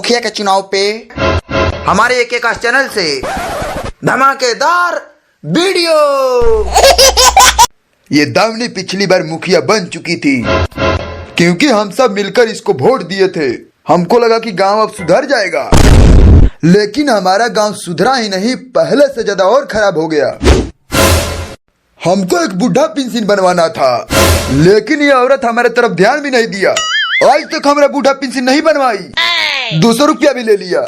मुखिया के चुनाव पे हमारे एक आकाश चैनल से धमाकेदार वीडियो। ये दामनी पिछली बार मुखिया बन चुकी थी क्योंकि हम सब मिलकर इसको वोट दिए थे। हमको लगा कि गांव अब सुधर जाएगा, लेकिन हमारा गांव सुधरा ही नहीं, पहले से ज्यादा और खराब हो गया। हमको एक बुढ़ा पेंशन बनवाना था, लेकिन ये औरत हमारे तरफ ध्यान भी नहीं दिया। आज तक हमारा बुढ़ा पेंशन नहीं बनवाई, 200 रुपया भी ले लिया।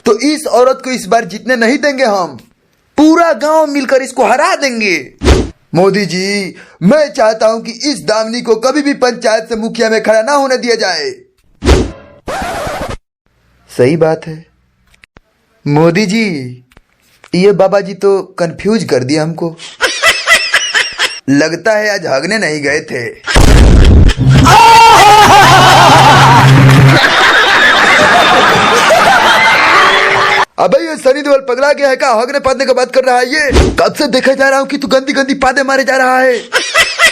तो इस औरत को इस बार जीतने नहीं देंगे हम, पूरा गांव मिलकर इसको हरा देंगे। मोदी जी, मैं चाहता हूं कि इस दामनी को कभी भी पंचायत से मुखिया में खड़ा ना होने दिया जाए। सही बात है मोदी जी, ये बाबा जी तो कंफ्यूज कर दिया हमको। लगता है आज हगने नहीं गए थे। अबे ये सनी देओल पगला गया है का? हगने पादने का बात कर रहा है ये? कब से देखा जा रहा हूँ कि तू गंदी गंदी पादे मारे जा रहा है।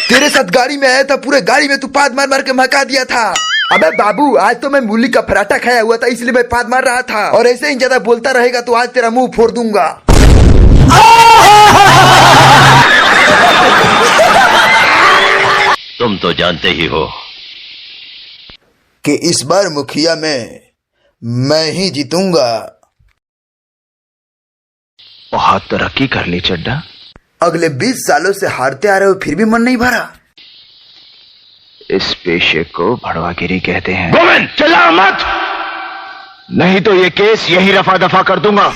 तेरे साथ गाड़ी में आया था, पूरे गाड़ी में तू पाद मार मार के महका दिया था। अबे बाबू, आज तो मैं मूली का पराठा खाया हुआ था, इसलिए मैं पाद मार रहा था। और ऐसे ही ज्यादा बोलता रहेगा तो आज तेरा मुंह फोड़ दूंगा। तुम तो जानते ही हो कि इस बार मुखिया में मैं ही जीतूंगा। बहुत तरक्की कर ली चड्डा। अगले 20 सालों से हारते आ रहे हो, फिर भी मन नहीं भरा। इस पेशे को भड़वागिरी कहते हैं। गोविंद, चिल्ला मत, नहीं तो ये केस यही रफा दफा कर दूंगा।